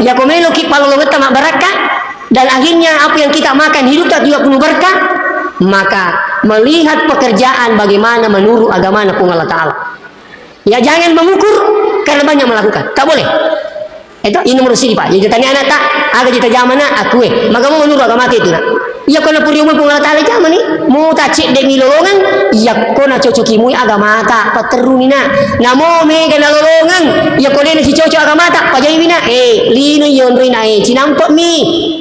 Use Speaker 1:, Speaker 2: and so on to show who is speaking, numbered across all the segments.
Speaker 1: ya komelo ki palo lobet mak berkah, dan akhirnya apa yang kita makan hidup tak juga penuh berkah. Maka melihat pekerjaan bagaimana menurut agama Allah Ta'ala. Ya jangan mengukur karena banyak melakukan, tak boleh. Itu ini nomor sini Pak. Jadi tanya anak tak, agak kita zaman aku maka mau menurut agama itu nak. Ya kena puri umur Allah Ta'ala zaman ni, mau tak cek dek lolongan, ya kena cocoki mui agama tak paterunina. Namo me kena lolongan, ya kena si cocok agama tak pajai bina. Lino yon rina cinampak mi.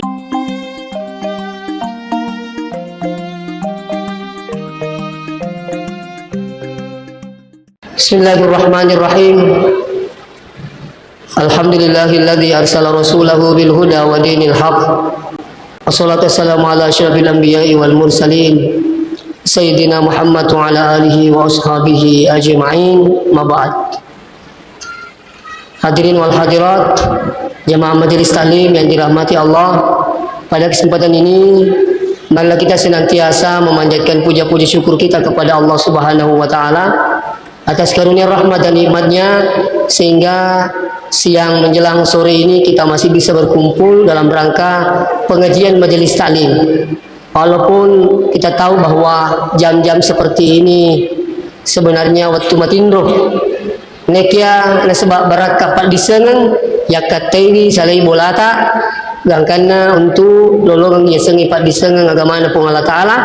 Speaker 1: Bismillahirrahmanirrahim. Alhamdulillahilladzi arsala rasulahu bil huda wa dinil haq. Wassalatu wassalamu ala asyrafil anbiya'i wal mursalin sayyidina Muhammad wa ala alihi wa ashabihi ajma'in. Ma ba'd. Hadirin wal hadirat, jemaah majelis taklim yang dirahmati Allah, pada kesempatan ini marilah kita senantiasa memanjatkan puja-puji syukur kita kepada Allah Subhanahu wa taala atas karunia rahmat dan nikmatnya, sehingga siang menjelang sore ini kita masih bisa berkumpul dalam rangka pengajian majelis taklim. Walaupun kita tahu bahwa jam-jam seperti ini sebenarnya waktu matindro nekia nasabak barak kapal disengeng yakateni salai bolata gangkana untuk lolongan ya sengi pak disengeng agama na Allah Ta'ala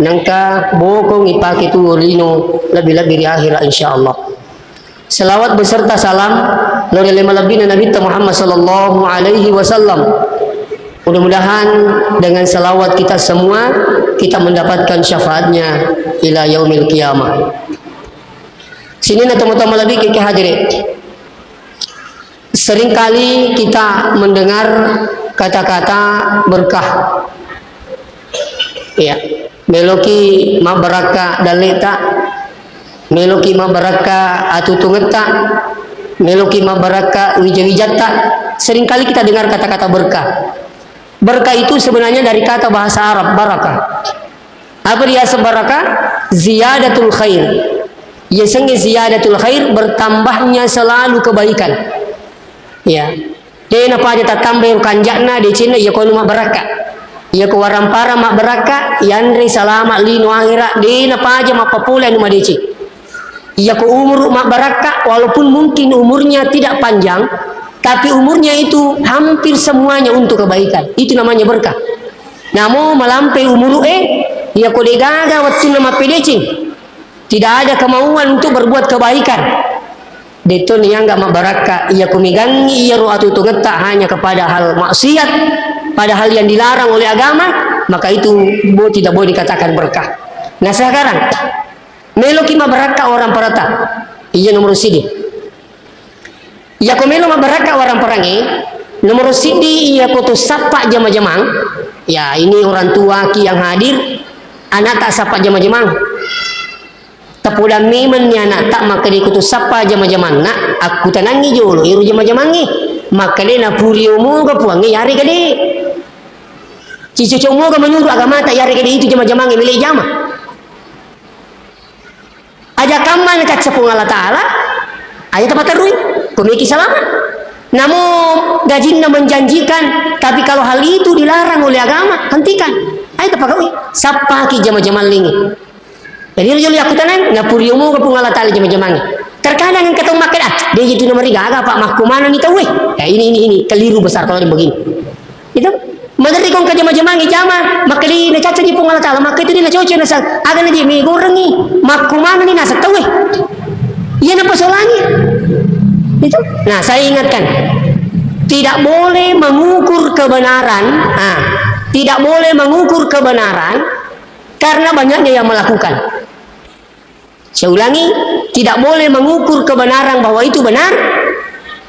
Speaker 1: nangka bokong ipak itu lino lebih-lebih di akhirat insyaallah. Selawat beserta salam lori lima lebih Nabi Muhammad sallallahu alaihi wasallam. Mudah-mudahan dengan selawat kita semua kita mendapatkan syafaatnya ila yaumil qiyamah. Sini na teman-teman lebih ke hadirin. Seringkali kita mendengar kata-kata berkah. Ya, meloki ma baraka daleta, meloki ma baraka atutungeta, meloki ma baraka wijawijata. Seringkali kita dengar kata-kata berkah. Berkah itu sebenarnya dari kata bahasa Arab barakah. Apa dia sebarakah? Ziyadatul khair. Yasenge ziyadatul khair, bertambahnya selalu kebaikan. Ya, dia napa aja tambah kanjakna di Cina ya kono mak baraka. Ya ko warampara mak baraka, yanri salama lino akhirat dia napa aja mak papula nu madeci. Ya ko umur mak baraka, walaupun mungkin umurnya tidak panjang, tapi umurnya itu hampir semuanya untuk kebaikan. Itu namanya berkah. Namo melampai umur ya ko degaga waktu nama pedeci. Tidak ada kemauan untuk berbuat kebaikan. Deton yang enggak mabaraka, ia kumigangi ia ruatu tugeta hanya kepada hal maksiat, pada hal yang dilarang oleh agama, maka itu tidak boleh dikatakan berkah. Nah sekarang meloki mabaraka orang perata, ia nomor sidi. Ia kumelo mabaraka orang perangi, nomor sidi ia kutu sapa jama-jamang. Ya ini orang tua ki yang hadir, anak tak sapa jama-jamang. Tapudan mimennya nak tak maka dikutu sapa jama-jaman nak aku tanangi jolo iru jama-jamangi maka dia na puriomu ke puangi yari ke dia cicucumu ke menyuruh agama tak yari ke dia itu jama-jamangi milih jama aja kaman kat sepung Allah Ta'ala aja tempat terui kumiki selamat namun gajinna menjanjikan tapi kalau hal itu dilarang oleh agama hentikan aja tempat terui sapa ki jama-jaman lingi. Jadi rujul aku tanang ngapuriumu ke pungala tali jama-jamangi. Terkadang yang ketemu makan dia gitu nomor 3 agak Pak mahku mana nih tahu ya ini keliru besar kalau begini. Itu madari kong ke jama-jamangi jama maka di caca di pungala tali maka itu dia cocok nasa agak naji mi gorengi mahku mana nih nasa tahu iya napa soalnya itu. Nah saya ingatkan tidak boleh mengukur kebenaran. Tidak boleh mengukur kebenaran karena banyaknya yang melakukan. Saya ulangi, tidak boleh mengukur kebenaran bahwa itu benar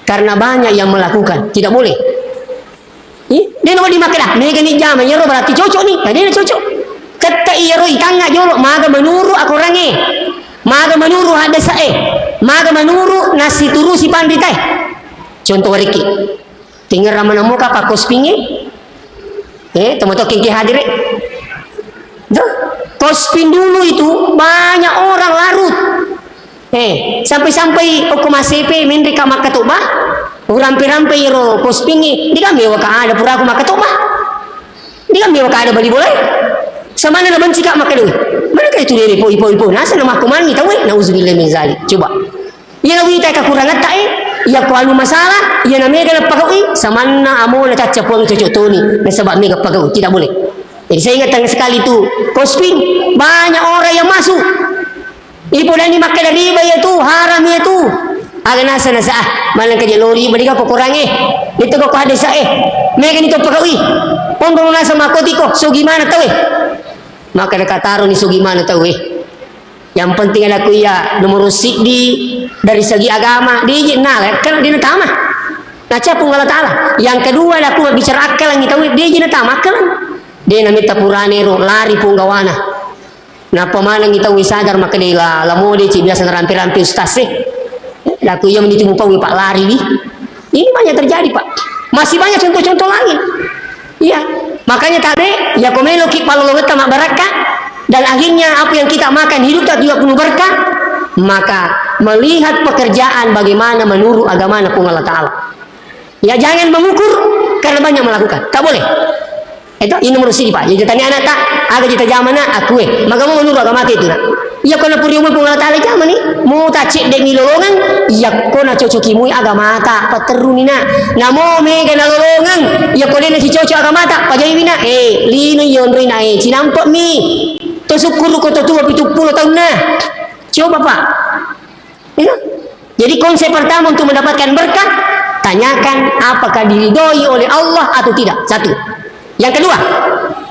Speaker 1: karena banyak yang melakukan. Tidak boleh. Dia nak dimakan dah. Mereka ni jam, ya berarti cocok ni. Dia nak cocok. Kata iya roi tangga jolok, maga menuru aku rangi. Maga menuru ada sae. Maga menuru nasi turu si pandai. Contoh wariki. Tinggal ramana muka pak kospingi. Teman-teman kiki hadir. Kospin dulu itu banyak orang larut. Sampai-sampai hukum ACP menrika makatubah Rampe-rampe iro pospingi, di kami waka ada pura aku maka toba. Di kami waka ada bali boleh. Sama na benci kak maka dewi. Mana itu dari ipo. Nasa nama aku mani tahu? Nauzubillah min zalik. Coba. Ya nawi tak kekurangan tak ya ko anu masalah, ya namanya kalau pagawi sama na amo na caca puang cocok toni. Sebab mega pagawi tidak boleh. Jadi saya ingat sekali itu posping banyak orang yang masuk. Ipo dan makan riba ya tu haram ya tu. Aga nasa malang kerja lori beri kau kurangi itu kau ada mereka itu pagawi pondong nasa makotiko so gimana tahu maka dekat taruh ni so gimana tahu yang penting aku ya nomor di dari segi agama dia nala kan dia natama naca pun Allah Taala yang kedua aku bicara akal yang tahu dia natama akal dia namita puranero lari pun gawana nah pemana kita wisadar maka dia la mode biasa rampi-rampi ustaz Laku ia menitimu pawi pak lari nih. Ini banyak terjadi pak. Masih banyak contoh-contoh lain. Iya. Makanya tadi ya komelo ki palolowet mak berkah dan akhirnya apa yang kita makan hidup tak juga penuh berkah. Maka melihat pekerjaan bagaimana menurut agama Allah Taala. Ya jangan mengukur karena banyak melakukan. Tak boleh. Itu ini menurut sini pak. Jadi tanya anak tak ada kita zaman aku maka mau menurut agama itu nak. Ya kena puri umur pengalat tali zaman ni mau tak cek dek lolongan ya kena cocoki mui agama tak paterunina namo me kena lolongan ya kena si cocok agama tak pajai bina lino yon rina cinampak mi to syukur ko to tua 70 tahun nah coba pak ya? Jadi konsep pertama untuk mendapatkan berkah tanyakan apakah diridhoi oleh Allah atau tidak satu yang kedua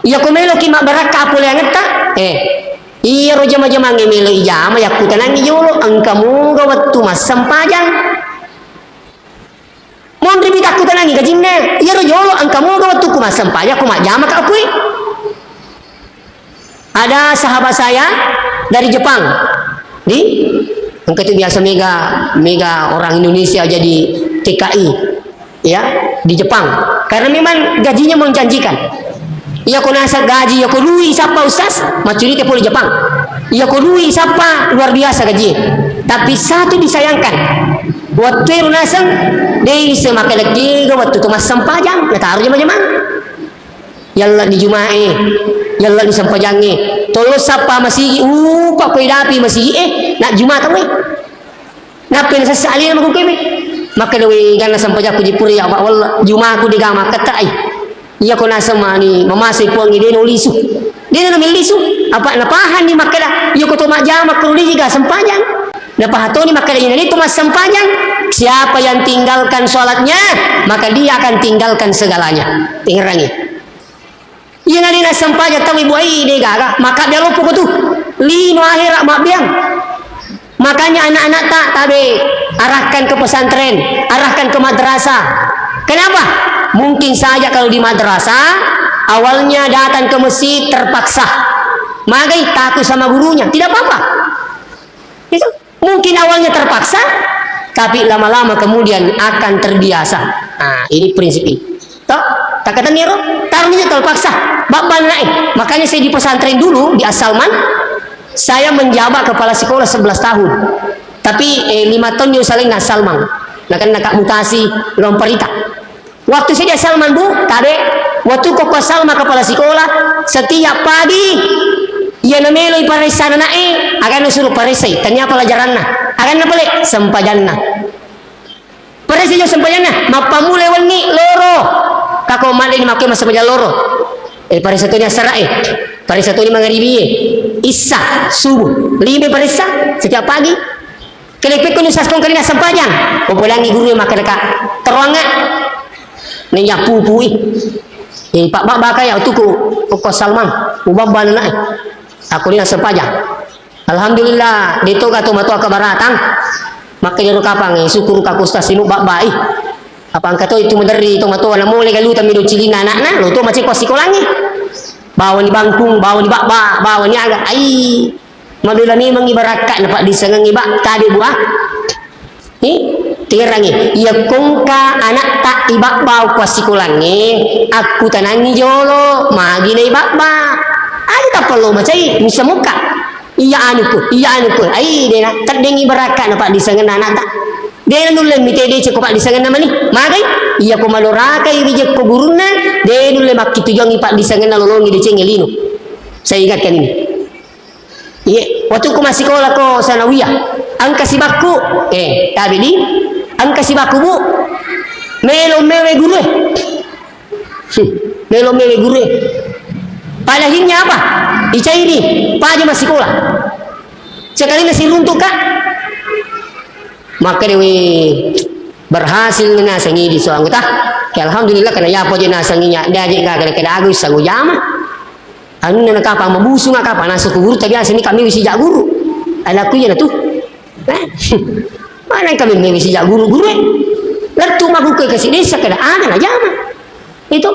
Speaker 1: ya komelo ki mak berkah pula yang tak iya roja majamang emelo ijama ya kutanangi yolo angkamu gawat tu mas sampajang mon ribit aku tanangi gajinna iya roja yolo angkamu gawat tu mas sampajang aku mak jama ka aku ada sahabat saya dari Jepang di angka itu biasa mega orang Indonesia jadi TKI ya di Jepang karena memang gajinya menjanjikan. Iya ko nasa gaji, iya ko lui siapa ustaz, macuri te poli Jepang. Iya ko lui siapa luar biasa gaji. Tapi satu disayangkan. Waktu itu nasang dei semakai lagi waktu itu mas sampajang, nataruh jema-jema. Yalla di Jumae, yalla di sampajange. Tolo siapa masih pak pedapi masih nak Jumat tahu Napa yang sesali nama ku kebe? Maka dewi gana sampajang ku jipuri ya Allah Jumat ku digama katai. Iya ko nasa mani mamasay po ang ide no lisu. Dia na lisu. Apa napahan ni makala. Iya ko to majama ko liga sampajang. Napahato ni makala ini itu mas sampajang. Siapa yang tinggalkan sholatnya maka dia akan tinggalkan segalanya. Tingrangi. Iya na na sampajang tawi buai ide gaga. Maka dia lupa ko tu. Lino akhirat mak biang. Makanya anak-anak tak tabe arahkan ke pesantren, arahkan ke madrasah. Kenapa? Mungkin saja kalau di madrasah awalnya datang ke masjid terpaksa, magai takut sama gurunya, tidak apa-apa. Itu mungkin awalnya terpaksa, tapi lama-lama kemudian akan terbiasa. Nah, ini prinsip ini. Toh, tak kata niro, taruhnya terpaksa. Bapak naik. Makanya saya di pesantren dulu di Asalman, saya menjabat kepala sekolah 11 tahun. Tapi 5 tahun dia saling Asalman. Nah kan nak mutasi lomparita. Waktu saya di Salman bu, tadi waktu kok Salma kepala sekolah setiap pagi ia namelo iparesana nae akan suruh paresai tanya pelajaran akan napale sampajanna paresai jo sampajanna mapamule wangi loro kako male ni make masampajan loro paresai to ni asara paresai to ni mangaribi isa subuh 5 paresai setiap pagi kelipik ko ni saskong kanina sampajan populangi guru maka dekat teruanga nenya pupui pak baka ya tu ko Salman ubabban na aku ni sampajang alhamdulillah dito ka to mato ka baratang makanya kapang syukur ka ustaz sinu babai apa angka to itu mederi to mato na mule galu ta mido cilina anak lo to macam ko sikolangi bawa ni bangkung bawa ni bakba bawa ni aga ai mabila ni mangibarakka na pak disengengi bak tadi buah tirangi ya kongka anak tak ibak bau pasikulangi aku tanangi jolo magi na ibak ba ay tak perlu macai misa muka iya anu ko ai dena terdengi baraka na pak disengen anak tak Dia nulle mite de ceko pak disangan namani. Magai iya ko maloraka ibije ko guruna de nulle makki tujangi pak disangan nolongi de cengelino. Saya ingatkan ini. Iya, waktu ku masih sekolah ko sanawiyah, angka sibaku, tapi di angka sibaku bu, melo mewe guru, melo mewe guru. Palahinnya apa? Icairi, pagi masih sekolah. Sekali nasi runtuk kak, maka dewi berhasil nasangi di soal kita. Alhamdulillah karena ya poje nasanginya, dia aja kena agus sangu jama. Anu na kapa mabusu nga kapa nasa guru tapi asini kami wisija guru. Anakku ya tu. Mana kami wisija guru Letu magukai kasih desa kada ada na jama. Itu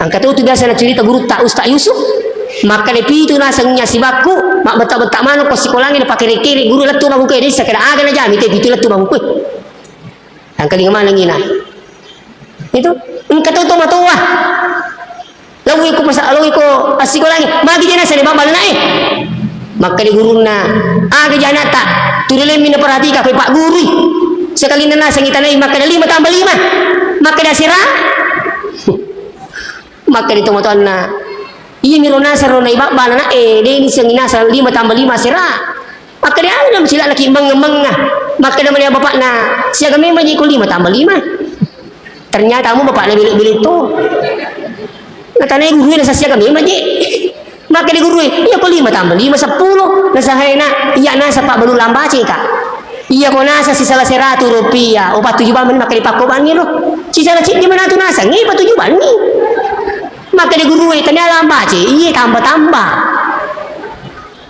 Speaker 1: angkat itu biasa na cerita guru tak Ustaz Yusuf. Maka lepi itu nasangnya si baku mak betak-betak mana ko sekolahnya na pakai kiri guru letu magukai desa kada ada na jama. Itu letu magukai. Angkat di mana ngina. Itu angkat itu matuah. Lawi ko asiko lagi bagi jana sa babal na maka di guru na aga jana ta tudele min perhatika kay pak guru sekali na nasa ngita na maka 5 tambah 5 maka da sira maka di tomoton na iya miro nasa ro na ibabal na de ni sang nasa 5 tambah 5 sira maka dia ada sila laki mengembang maka namanya bapak na siya kami maji ko 5 tambah 5 ternyata kamu bapak na bilik-bilik to. Katanya guru na sasya kami maji. Maka di guru iya ko 5 tambah 5 10 nasa hayna iya nasa pak baru lambace ka. Iya ko nasa si salah 100 rupiah. Opat 7 ban maka di pakoban ni lo. Si salah cik di mana tu nasa ngi 7 ban ni. Maka di guru tanya lambace iya tambah-tambah.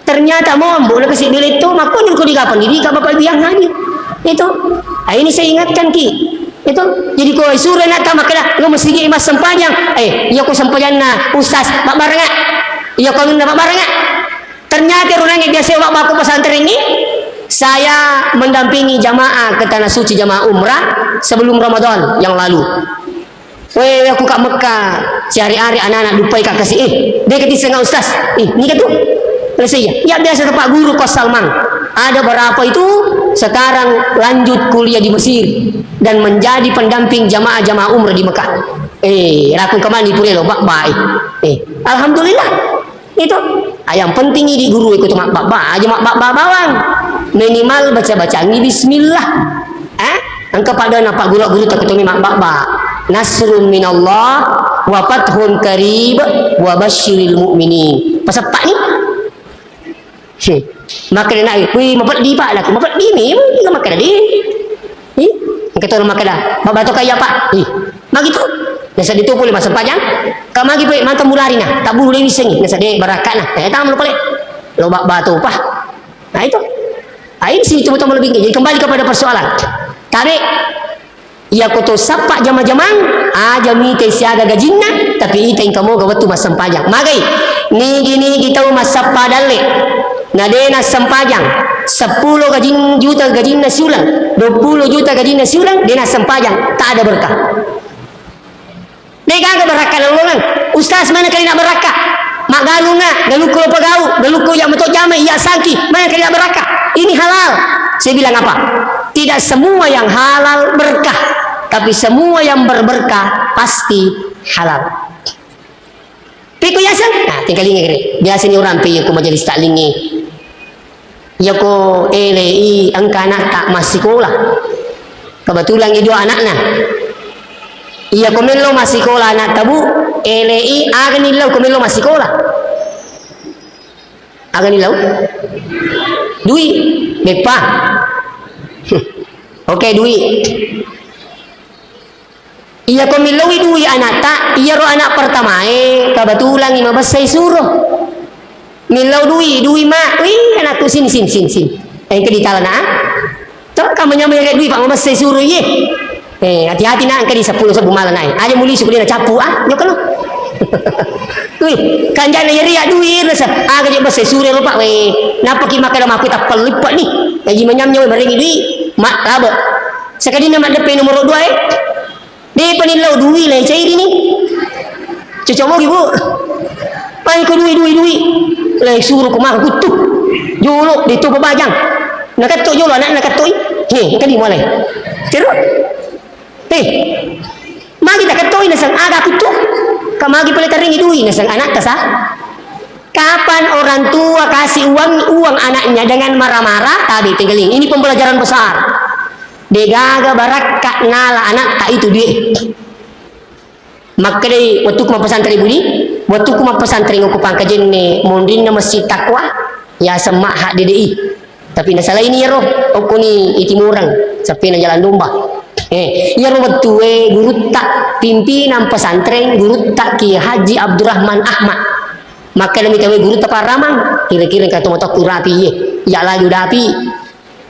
Speaker 1: Ternyata mombo na kasi bilik tu maka nur ko di kapan di ka bapak biang hadir. Itu. Ini saya ingatkan ki. Itu jadi ko sura na ta makala ngom sige mas sempajang iya ko sempajang na ustaz mak baranga iya ko na mak baranga ternyata runang biasa wak baku pesantren ini saya mendampingi jamaah ke tanah suci jamaah umrah sebelum Ramadan yang lalu. Aku kat Mekah sehari-hari anak-anak dupai kak kasih dia kata setengah ustaz ni kata selesai ya biasa tempat guru kos Salman ada berapa itu sekarang lanjut kuliah di Mesir dan menjadi pendamping jamaah-jamaah umrah di Mekah. Laku kemana di Purelo baik. Alhamdulillah itu. Yang penting di guru ikut mak aja mak bawang. Minimal baca-baca ini bismillah. Angka pada napa guru-guru tak ketemu mak Nasrun minallah wa fathun qarib wa basyiril mu'minin. Pasal pak ni maka dia nak mapat di pak lah mapat di ni dia makan di kata orang makan dah bapak tu kaya pak magi tu nasa dito boleh masa panjang kau magi boleh mantan mulari nah tak boleh sengi nasa dia barakat nah tak malu boleh lo batu pak nah itu ini sini coba lebih jadi kembali kepada persoalan tarik ia koto sapak jama-jamang aja mite siaga gajinna tapi ite kamu gawat tu masa panjang magai ni gini kita masa padale nadena sempajang 10 juta gaji nasi ulang 20 juta gaji nasi ulang dena sempajang tak ada berkah dia kagak berkah lolongan ustaz mana kali nak berkah mak galunga galuko pegau galuko yang betul jamai ya sangki mana kali nak berkah ini halal saya bilang apa tidak semua yang halal berkah tapi semua yang berberkah pasti halal. Piku yasan nah tinggal ingat biasanya orang piye ku majelis taklingi ya ko LI angka anak tak masih sekolah kebetulan itu anaknya iya ko melo masih sekolah anak tabu LI agan ilau ko melo masih sekolah agan ilau dui bepa oke dui iya ko melo dui anak tak iya ro anak pertama kebetulan 15 saya suruh milau dui mak anakku sin ke di talana tak kamu nyamai kayak dui pak mama saya suruh ye hati-hati nak ke di 10 malam naik aja muli suku dia capu yo kalau wih kanjana yeri dui rasa aga je bahasa suruh lupa we napa ki makan mak tak pelipat ni gaji menyamnya we barengi dui mak laba sekali nama depan nomor 2 dia penilau dui lah cair ini cocok mau ibu pai ko dui leh suruh ko mak kutu jolo di tu pabajang nak katok jolo anak nak katoi Kadi mulai. Terus. Magi tak ketoi na sang aga kutu. Kamagi pala taringi duwi na sang anak ta sa. Kapan orang tua kasih uang anaknya dengan marah-marah, tadi tinggalin. Ini pembelajaran besar. Degaga barakak ngala anak tak itu dia. Maka dari waktu kuma pesantren budi, waktu kuma pesantren aku pangkajen ne mondin na masjid takwa, ya semak hak DDI. Tapi na salah ini ya roh, aku ni itimurang, sampai na jalan domba. Ya roh waktu guru tak pimpinan pesantren, guru tak Ki Haji Abdurrahman Ahmad. Maka demi tahu guru teparamang kira-kira kata motok rapi ya lagi udah api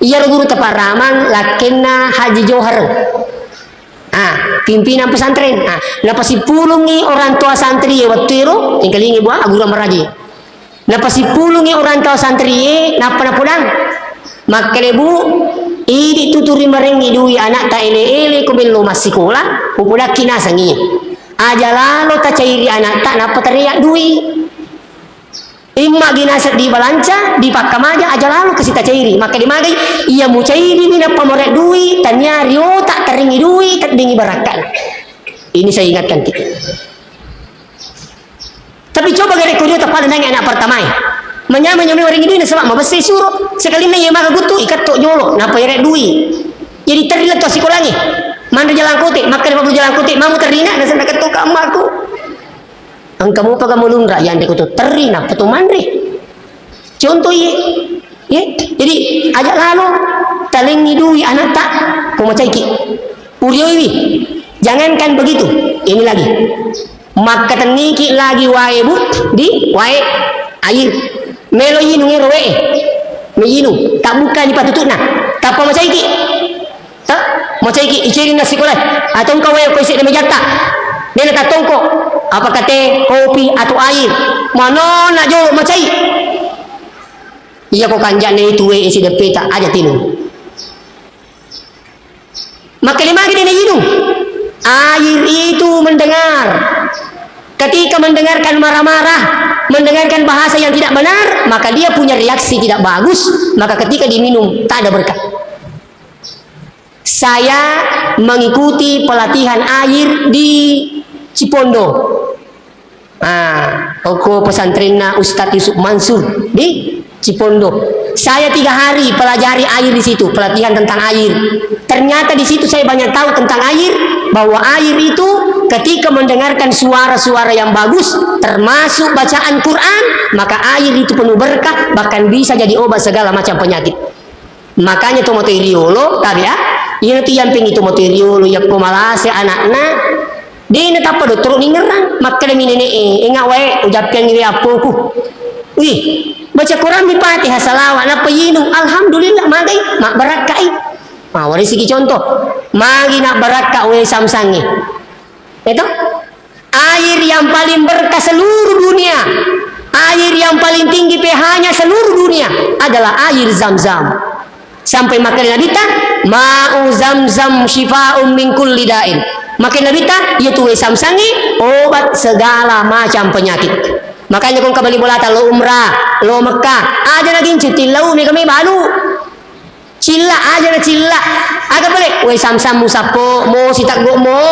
Speaker 1: iya guru teparamang lakena Haji Johar pimpinan pesantren lepas pulungi orang tua santri waktu itu tinggalingi buah agura meraji lepas pulungi orang tua santri napa pulang maka lebu ini tuturi merengi dui anak tak ele kumelo masih sekolah pupudak kinasangi aja lalu tak cairi anak tak napa teriak dui imma ginasat di balanca di pakamaja aja lalu ke sita cairi maka di magai ia mu cairi mina pamorek dui tanya rio tak teringi dui tak dingi barakan ini saya ingatkan kita tapi coba gare kudio tepat dengan anak pertama menyamai orang ini sebab mabese suruh sekali na ia maka gutu ikat tok jolo napa rek dui jadi terlihat to sikolangi mana jalan kote maka di jalan kote mamu terina dan sendak ketok amaku kamu pakai mulundra yang dikutu terina petu mandri contoh ye jadi ajak lalu taling nidui anak tak kumacaiki uriwi jangankan begitu ini lagi maka teniki lagi wae bu di wae air melo yinu ngero wae meyinu tak buka di patutuna tak apa macaiki tak macaiki iceri nasi sekolah atau kau wae koisi de mejata dia nak tongko apakah teh kopi atau air mana nak jauh macai iya kok kanjak ni itu isi depeta aja tinu maka lima gini hidung air itu mendengar ketika mendengarkan marah-marah mendengarkan bahasa yang tidak benar maka dia punya reaksi tidak bagus maka ketika diminum tak ada berkah saya mengikuti pelatihan air di Cipondo toko pesantrennya Ustadz Yusuf Mansur di Cipondo saya 3 hari pelajari air di situ pelatihan tentang air ternyata di situ saya banyak tahu tentang air bahwa air itu ketika mendengarkan suara-suara yang bagus termasuk bacaan Quran maka air itu penuh berkah bahkan bisa jadi obat segala macam penyakit makanya tomoteriolo tadi ya ini tuh yang pengen tomoteriolo yang pemalase anak-anak dia nak apa do teruk ningerang maka demi nenek ingat wae ucapkan ni apoku wih baca Quran di Fatihah salawat napa yinung alhamdulillah magai mak barakai wari segi contoh magi nak barakah we samsangi itu air yang paling berkah seluruh dunia air yang paling tinggi pH-nya seluruh dunia adalah air Zam-Zam sampai makan Nabi ta ma'u Zam-Zam syifa'un min kulli da'in makin Nabi ta yaitu samsangi obat segala macam penyakit makanya kung kembali bolata lo umrah lo Mekah aja lagi cuti lau ni kami balu cilla aja na cilla agak boleh we samsam musapo mo sitak go mo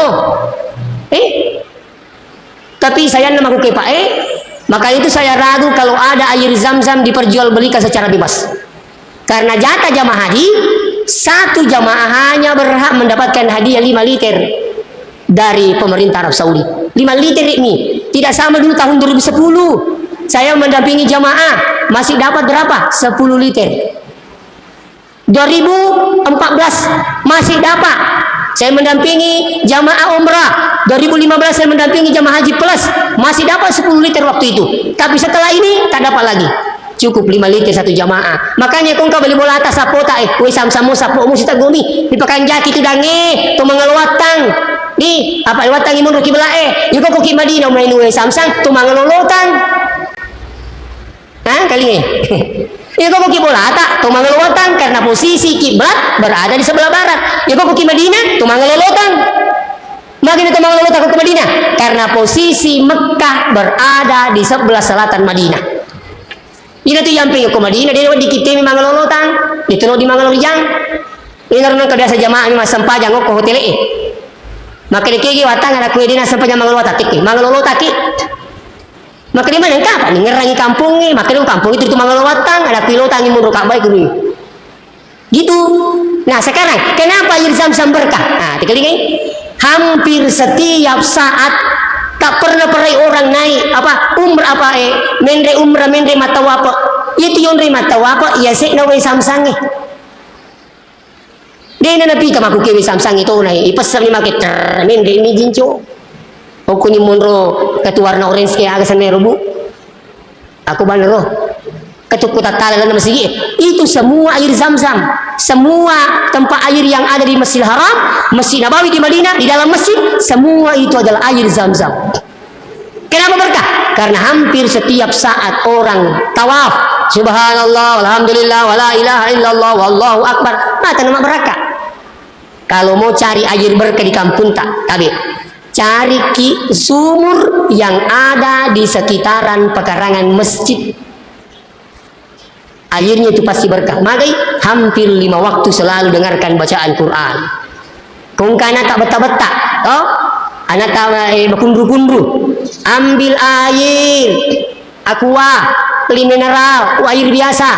Speaker 1: tapi saya nama kuke pak maka itu saya ragu kalau ada air Zam-Zam diperjualbelikan secara bebas karena jatah jamaah haji satu jamaah hanya berhak mendapatkan hadiah 5 liter dari pemerintah Arab Saudi 5 liter ini tidak sama dulu tahun 2010 saya mendampingi jamaah masih dapat berapa 10 liter 2014 masih dapat saya mendampingi jamaah umrah 2015 saya mendampingi jamaah haji plus masih dapat 10 liter waktu itu tapi setelah ini tak dapat lagi cukup 5 liter satu jamaah makanya kung ka beli bola atas sapota we sam-samu sapo mu sita gomi dipakan jaki tu dange tu mangalwatang di apa watang imun roki belae yuko ko ki Madinah main we samsang tu mangalolotang kali ni yuko ko ki bola tak tu mangalwatang karena posisi kiblat berada di sebelah barat yuko ko ki Madinah tu mangalolotang Magina tu mangalolotang ke Madinah karena posisi Mekah berada di sebelah selatan Madinah. Ina tu yang pengen ke Madinah dia di kita memang lolotang, dituno di Mangalorjang. Inar nang kebiasa jamaah mi masampajang ko hotel maka dikegi watang ada kue dina sampajang mangalolo tatik mangalolo taki maka di mana ka pa ngerangi kampung ni maka di kampung itu mangalolo watang ada kue lotang mun roka baik dulu gitu. Nah sekarang kenapa air zam-zam berkah? Nah tinggal ini hampir setiap saat tak pernah orang naik apa umrah apa mendre umrah mendre mata wapa itu yang mata wapa ya sek nawe samsange dia na napi ka maku kewe samsang itu naik ipasam ni market mendre ni jinjo aku ni monro katuwarna orange kaya agasan mero bu aku banero ketuk tatala dalam masjid itu semua air zam-zam semua tempat air yang ada di Masjidil Haram Masjid Nabawi di Madinah di dalam masjid semua itu adalah air zam-zam. Kenapa berkah? Karena hampir setiap saat orang tawaf subhanallah alhamdulillah wala ilaha illallah wallahu akbar mata nama berkah. Kalau mau cari air berkah di kampung tak tapi cari sumur yang ada di sekitaran pekarangan masjid airnya itu pasti berkah. Magai hampir 5 waktu selalu dengarkan bacaan Quran. Kung kana tak beta-beta, toh? Anak tak bakundru-kundru. Ambil air aqua, mineral, air biasa.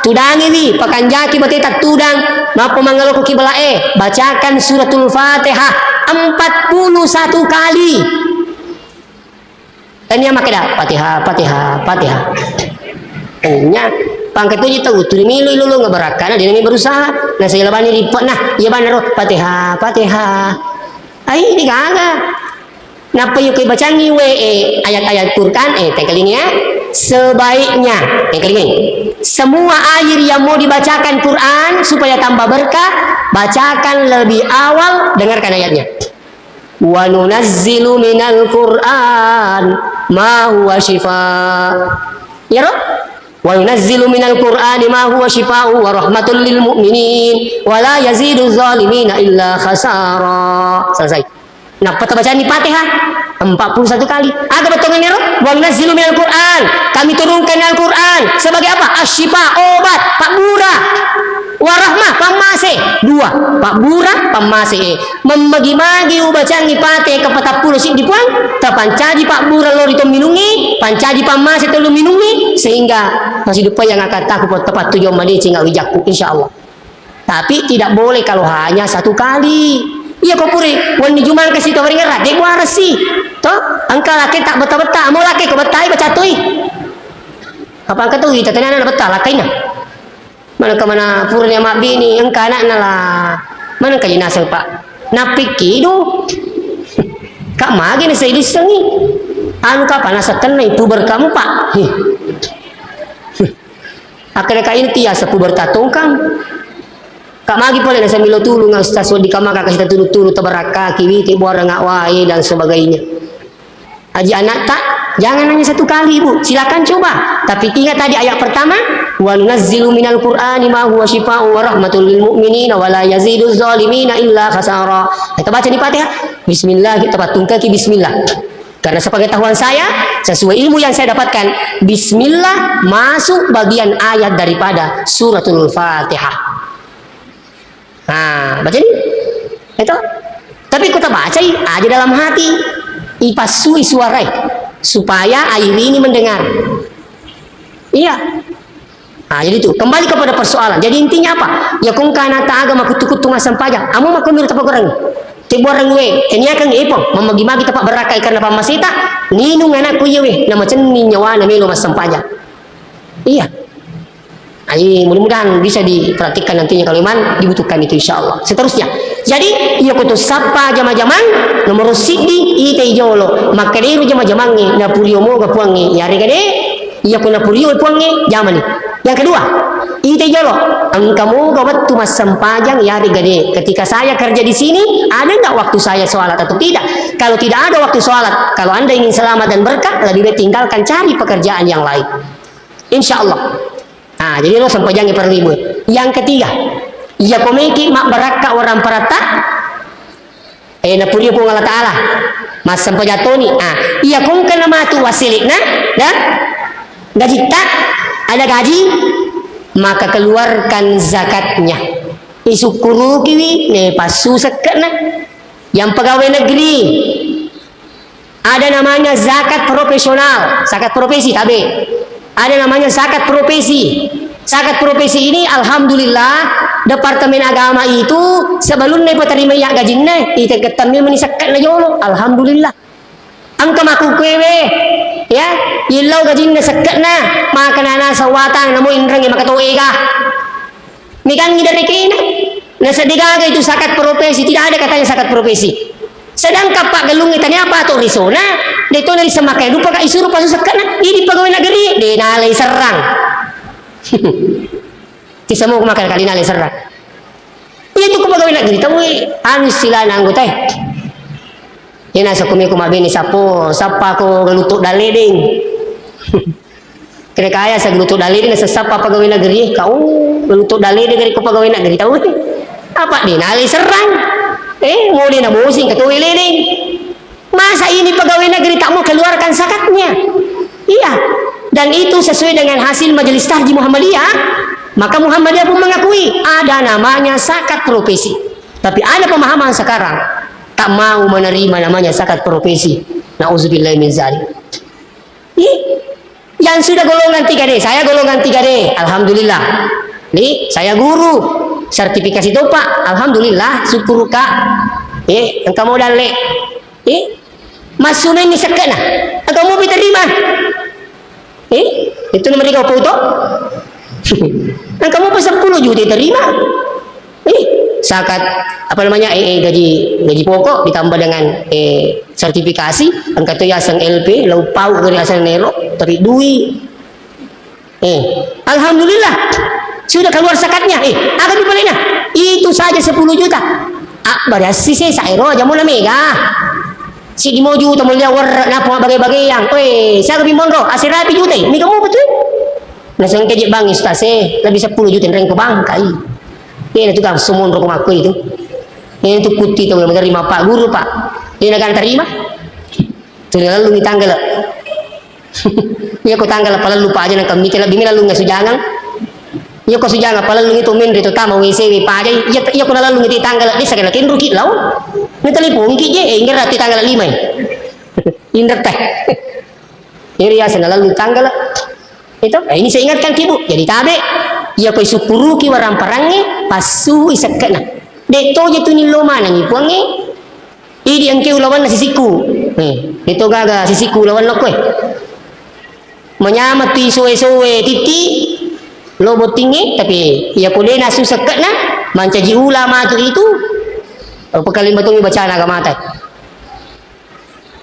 Speaker 1: Tudangi wi, pakanjaki bateta tudang, mapo mangalo ko kibalae, bacakan suratul Fatihah 41 kali. Tanya makeda Fatihah, Fatihah, Fatihah. Nya pangkat tu tahu tu milu lulu ngeberakan dia ni berusaha nah saya labani lipat nah ia benar Fatihah Fatihah ai ini gaga napa yuk kay bacangi we ayat-ayat Quran kali ini ya sebaiknya kali ini semua air yang mau dibacakan Quran supaya tambah berkah bacakan lebih awal dengarkan ayatnya wa nunazzilu minal Quran ma huwa shifaa ya roh wa yunazzilu minal Qur'ani ma huwa shifaa'un wa rahmatul lil mu'minin wa la yazidu zalimina illa khasara. Selesai. Nah, pada bacaan di Fatihah 41 kali. Ada betul ini wa yunazzilu minal Qur'an. Kami turunkan Al-Qur'an sebagai apa? Asyifa, obat, Pak Bura. Warahmah pamase 2 Pak Bura pamase membagi-bagi bacaan di Fatihah kepada 10 sik dipuang tapancaji Pak Bura lor itu minungi pancaji pamase telu minungi sehingga masih depan yang akan takut tepat tujuan mandi sehingga wijakku insyaallah. Tapi tidak boleh kalau hanya 1 kali. Iya kau puri wani jumal kasih tawari ngerat dia buah resi toh angka laki tak beta-beta mau laki ke betai baca tui apa angka tu kita tanya anak beta lakainya mana ke mana purnya mak bini engka anak lah mana kaji nasel pak napiki do kak magi ni saya disengi anu kapan asatan na itu berkamu pak akhirnya kak ini tiasa pu bertatongkang kak magi pala nasa milo tulung ang ustaz di kamaka kasih tulu-tulu tabaraka kiwiti buara ngak wae dan sebagainya aji anak tak jangan hanya 1 kali bu silakan coba tapi ingat tadi ayat pertama wa nunazzilu minal Qur'ani ma huwa shifaa'un wa rahmatul lil mu'minina wa la yazidu zalimina illa khasara. Kita baca di Fatihah bismillah kita patung kaki bismillah karena sepengetahuan saya sesuai ilmu yang saya dapatkan bismillah masuk bagian ayat daripada suratul Fatihah. Nah baca ini itu tapi kita baca aja dalam hati ipasui suarai supaya air ini mendengar iya. Nah, jadi itu kembali kepada persoalan. Jadi intinya apa? Ya kung kana ta agama kutu-kutu masam pajak. Amo makumir tapak orang. Tibuarang we. Ini akan ipong memagi-magi tapak berakai karena pamasita. Ninung anakku yewe. Nama cenin nyawa na melo masam pajak. Iya. Ay, mudah-mudahan bisa diperhatikan nantinya kalau iman dibutuhkan itu insyaallah. Seterusnya. Jadi iya kutu sapa jama-jamang nomor sidi ite jolo. Makadiru jama-jamangi na pulio mo gapuangi. Yari kade iya kuna pulio puangi jamani. Yang kedua, ite jolo, engkamu gawat tu mas sempajang yari gede. Ketika saya kerja di sini, ada nggak waktu saya sholat atau tidak? Kalau tidak ada waktu sholat, kalau anda ingin selamat dan berkah, lebih baik tinggalkan cari pekerjaan yang lain. Insya Allah. Nah, jadi lo sempajang perlibu. Yang ketiga, ya komeki mak baraka orang parata. Na puri po Allah Taala. Mas sempajatoni. Iya kung kana matu wasilik na, dah gaji tak ada gaji maka keluarkan zakatnya isukuru kiwi ne pasu sekena. Yang pegawai negeri ada namanya zakat profesional, zakat profesi tabe. Ada namanya zakat profesi. Zakat profesi ini alhamdulillah Departemen Agama itu sebelum ne terima ya gajinne ite ketami menisakat na yolo alhamdulillah. Angka maku kwewe ya ilau gajinne sakat na makanana sawatang namo inrang makatoe ka. Mikan ngidari kina. Nasa digaga itu zakat profesi, tidak ada katanya zakat profesi. Sedangkan Pak Gelung itanya apa atau risona, dito nali semakai lupa ka isuru pasu sakana, ini pegawai negeri, de nalai serang. Kisah mau makan kali nalai serang. Itu ko pegawai negeri, tahu anu sila na anggota. Ina sa kumi kumabini sapo, sapa ko galuto daleding. Kira kaya sa galuto daleding sa sapa pegawai negeri, kau galuto daleding dari ko pegawai negeri tahu. Apa dinali serang mau dia musing ketua liling. Masa ini pegawai negeri tak mau keluarkan zakatnya? Iya, dan itu sesuai dengan hasil Majelis Tahji Muhammadiyah. Maka Muhammadiyah pun mengakui ada namanya zakat profesi. Tapi ada pemahaman sekarang tak mau menerima namanya zakat profesi. Nauzubillahi min dzalik. Yang sudah golongan 3D, saya golongan 3D, alhamdulillah. Nih, saya guru. Sertifikasi itu Pak, alhamdulillah, syukur Kak. Engkau mau dalek. Masukin ni sekena. Engkau mau diterima. Itu nomor 3 foto. Engkau mau 10 juta diterima. Zakat apa namanya gaji pokok ditambah dengan sertifikasi, engkau tu yasang LP, lau pau dari asal nelo, tapi duit. Alhamdulillah. Sudah keluar zakatnya, akan dibaliknya. Itu saja 10 juta. Berarti saya aja mau mega. Si di mau juta mulia war napa bagai-bagai yang. Saya lebih mondro, asirapi juta. Mi kamu betul. Nasang kejek bang ustaz lebih 10 juta reng ke bangkai. Ini itu kan semua rokok aku itu. Ini itu putih tuh menerima Pak Guru Pak. Dia akan terima. Tuh lalu di tanggal. Ya aku tanggal pala lupa aja nak kami lebih lalu nggak sujangan. Iya ko sujanga pala lungi to minri to tama wi sewi pa jay iya ko nalalungi ti tanggal di sa kana kinru ki law ni telepon ki je ngira ti tanggal 5 indar teh iri ya nalalungi tanggal itu ini saya ingatkan ki Bu jadi tabe iya ko isupuru ki waram parangi pasu isakna de to je tu ni loma nang ipuangi idi ang ki ulawan na sisiku itu gaga sisiku lawan lo ko menyamat ti soe-soe titi lobo tinggi tapi ia boleh nasu sekat na mancaji ulama tu itu pekalim betul baca naga mata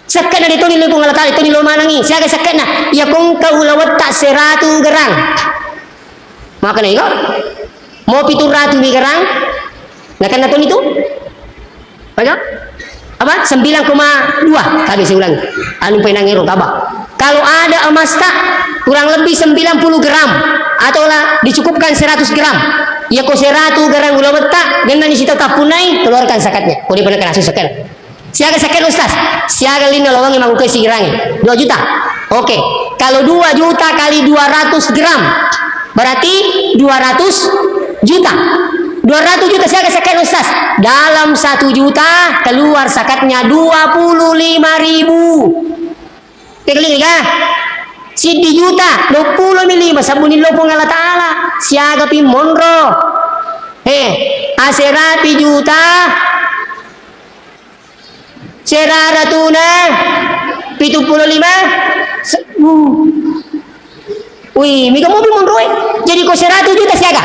Speaker 1: sekat na dito nilo kung alatali ito nilo manangi siya sekat na ia kung kaulawat tak 100 gerang maka na ikaw mau 700 gerang nakan na to nito apa 9,2 tadi saya ulang anu penangiro taba kalau ada emas tak kurang lebih 90 gram atau lah dicukupkan 100 gram ya ko 100 gram gula betak dengan isi tetap punai keluarkan zakatnya kau di pernah kena zakat siaga zakat ustaz siaga lina lawang yang mengukai sigirangi 2 juta oke kalau 2 juta kali 200 gram berarti 200 juta 200 juta siaga zakat ustaz dalam 1 juta keluar zakatnya 25.000 tegeling kah Sidi juta 25 sabunin lo pong Allah Ta'ala siaga pi monro aserapi juta serara tuna 75 wih mika mau pi monro jadi ko 100 juta siaga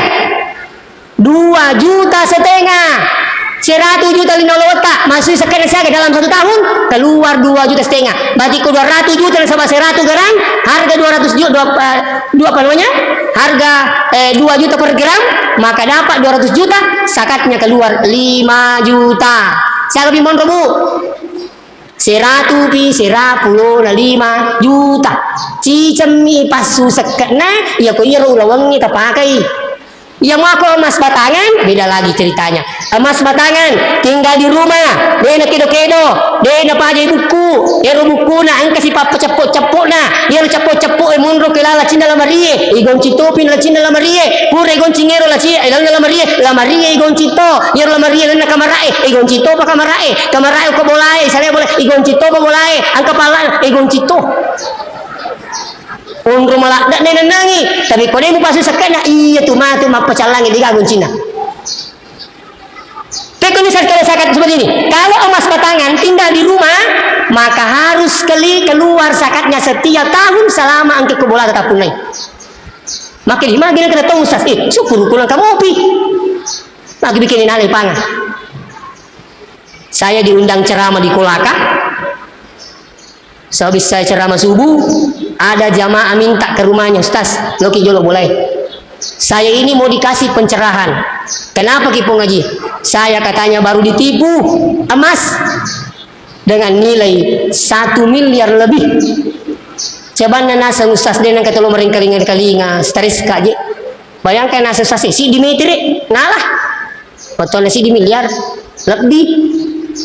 Speaker 1: 2,5 juta 100 juta linolowata masuk sekarang siaga dalam 1 tahun keluar 2,5 juta berarti ke 200 juta sama 100 gram harga 200 juta apa namanya harga 2 juta per gram maka dapat 200 juta zakatnya keluar 5 juta siapa bimon Bu 100 pi 105 juta cicemi pasu sekena ya ko iya ulawangi ta pakai Yang mau emas batangan, beda lagi ceritanya. Emas batangan, tinggal di rumah, dia nak kedo-kedo, dia nak pakai buku, dia buku nak angka si papa cepuk-cepuk na, dia cepuk-cepuk munro ke lala cinta la marie, igon citopin la cinta la marie, pure igon cingero la cinta, la marie igon cito, dia la marie na kamarae, igon cito pa kamarae ko bolai, saya boleh igon cito pa bolai, angka pala igon cito. Unro malak dak nenangi, tapi kau demu pasu sakana iya tu mah pecalangi di gagun Cina. Teknis kalau zakat seperti ini. Kalau emas batangan tinggal di rumah, maka harus keluar zakatnya setiap tahun selama angke kebola tetap tunai. Makin gimana gini kena tahu ustaz, syukur pulang kamu opi. Lagi bikinin alih pangan. Saya diundang ceramah di Kolaka. Sehabis saya ceramah subuh, ada jamaah minta ke rumahnya, Ustaz, Loki Jolo boleh. Saya ini mau dikasih pencerahan. Kenapa Kipo ngaji? Saya katanya baru ditipu emas dengan nilai 1 miliar lebih. Coba nasa Ustaz dengan kata lo mering kalinga stres kaji. Bayangkan nasa Ustaz si Dimitri ngalah. Betulnya si di miliar lebih.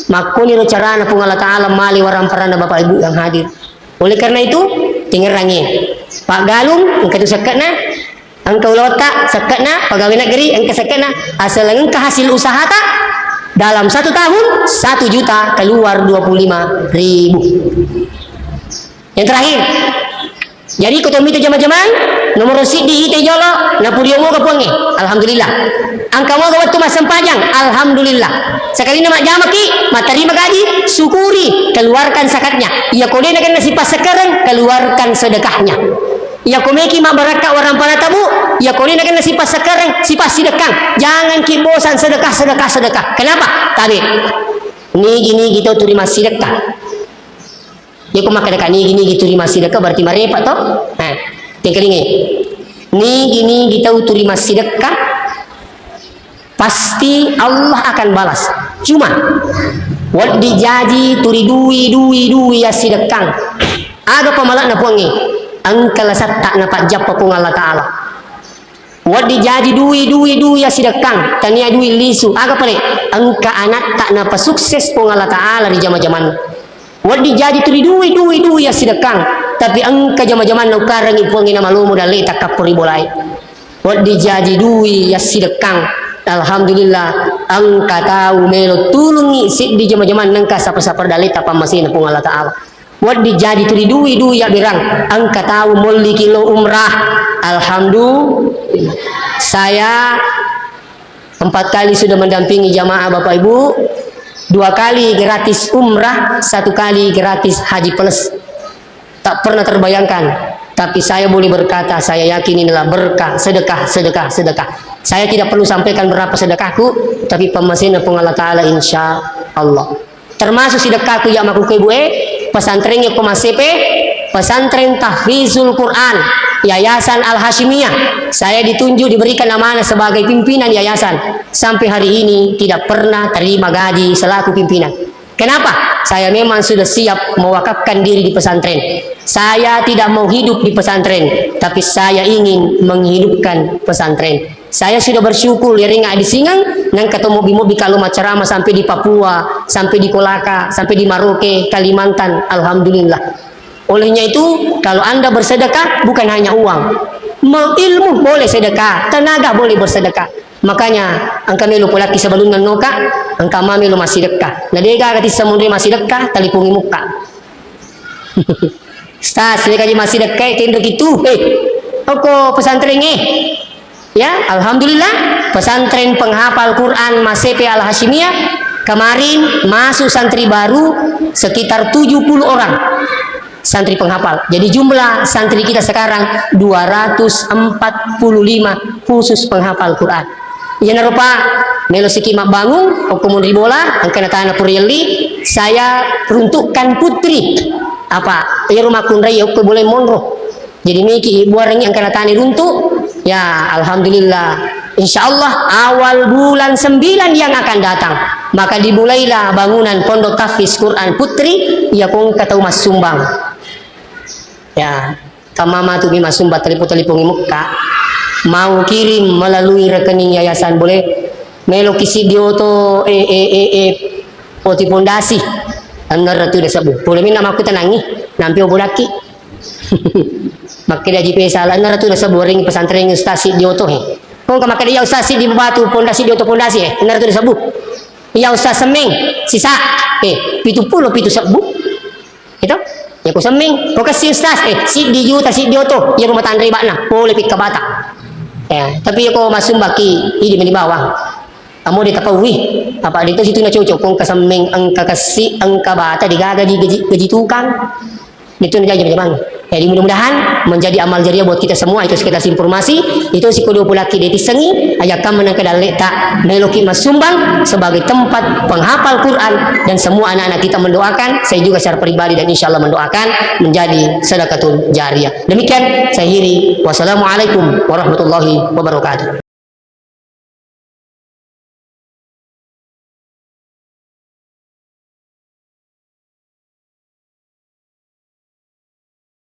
Speaker 1: Makuni carana pungala ta'ala mali waram parana bapak ibu yang hadir. Oleh karena itu tinggal rangi Pak Galung engkau tu sekatna, engkau lotak sekatna, pegawai negeri engkau sekatna, asal engkau hasil usaha tak dalam 1 tahun 1 juta keluar 25.000. Yang terakhir, jadi kotomi itu jama-jaman nomor rosid di ite jolo napurio mo kapuangi, alhamdulillah. Angka mo gawat tu masam panjang, alhamdulillah. Sekali nama jamaki, terima gaji, syukuri, keluarkan zakatnya. Ia kode nak nasi pas sekarang, keluarkan sedekahnya. Ia komeki mak baraka orang para tamu, ia kode nak nasi pas sekarang, si pas sedekah. Jangan ki bosan sedekah. Kenapa? Tapi ni gini kita terima sedekah. Ya kau makan dekat ni gini gitu terima sedekah berarti marepat toh. Nah, tinggal ini. Ni gini kita terima sedekah. Pasti Allah akan balas. Cuma wad dijaji turi dui ya sidekang. Ada pemalak na puangi. Angka lasat tak napak japa pung Allah Ta'ala. Wad dijaji dui ya sidekang. Tania dui lisu. Aga pare. Angka anak tak napa sukses pung Allah Ta'ala di zaman-zaman. Wad dijaji turi dui ya sidekang. Tapi angka zaman-zaman na ukarang ipuangi na malumo dan letak kapuri bolai. Wad dijaji dui ya sidekang. Alhamdulillah angka tahu melo tulungi si di jama-jaman nangka sapa-sapa dalita pamasin pung Allah Ta'ala. Wad dijadi turi dui ya birang angka tahu molli kilo umrah. Alhamdulillah. Saya 4 kali sudah mendampingi jamaah Bapak Ibu. 2 kali gratis umrah, 1 kali gratis haji plus. Tak pernah terbayangkan. Tapi saya boleh berkata, saya yakin inilah berkah, sedekah. Saya tidak perlu sampaikan berapa sedekahku, tapi pemasin pun Allah Ta'ala insya Allah. Termasuk sedekahku yang aku ke ibu pesantren yang Masepe, pesantren Tahfizul Quran, Yayasan Al-Hashimiyah. Saya ditunjuk diberikan amanah sebagai pimpinan yayasan. Sampai hari ini tidak pernah terima gaji selaku pimpinan. Kenapa? Saya memang sudah siap mewakafkan diri di pesantren. Saya tidak mau hidup di pesantren, tapi saya ingin menghidupkan pesantren. Saya sudah bersyukur ya ringa di Singang nang ketemu mobi kalau ceramah sampai di Papua, sampai di Kolaka, sampai di Maroke, Kalimantan. Alhamdulillah. Olehnya itu, kalau Anda bersedekah bukan hanya uang. Ilmu boleh sedekah, tenaga boleh bersedekah. Makanya angka melu polaki sebelum noka, angka melu masih dekat. Nadega kati samudri masih dekat, talipungi muka. Stas, mereka masih dekat tinduk itu. Oko pesantren ya, alhamdulillah pesantren penghafal Quran Masepe Al-Hashimiyah kemarin masuk santri baru sekitar 70 orang. Santri penghafal. Jadi jumlah santri kita sekarang 245 khusus penghafal Quran. Ya narupa melo sikima bangun okumun ribola angkana tanah purieli saya peruntukkan putri apa ya rumah kunrai aku boleh monro. Jadi miki ibu orang yang kena tani runtuh ya alhamdulillah insyaallah awal bulan 9 yang akan datang maka dimulailah bangunan pondok tahfiz Quran putri ya kong kata Mas Sumbang ya kamama tu Mas Sumbang telipungi muka mau kirim melalui rekening yayasan boleh, melo kisi dioto poti pondasi anggar tu dah sabu boleh mina aku tenangi nampi obulaki makai dia GPS ala anggar tu dah sabu ring pesantren stasi dioto kau makai dia ustasi di batu pondasi dioto pondasi anggar tu dah sabu ya ustaz seming sisa pitu pulo pitu sabu itu ya ku seming kau kasih ustaz si di juta si dioto ya rumah tandri bakna boleh pik kabata tapi aku masuk baki ini di bawah kamu ditapawi apa dito situ na cocok kung kasaming ang kakasi ang kabata digagaji gaji tukang itu na jadi macam jadi mudah-mudahan menjadi amal jariah buat kita semua. Itu sekitar informasi itu si kudu pulaki deti sengi ajakan menang kedalek tak meloki masumbang sebagai tempat penghafal Quran dan semua anak-anak kita mendoakan, saya juga secara pribadi dan insya Allah mendoakan menjadi sedekahul jariah. Demikian saya akhiri, wassalamualaikum warahmatullahi wabarakatuh.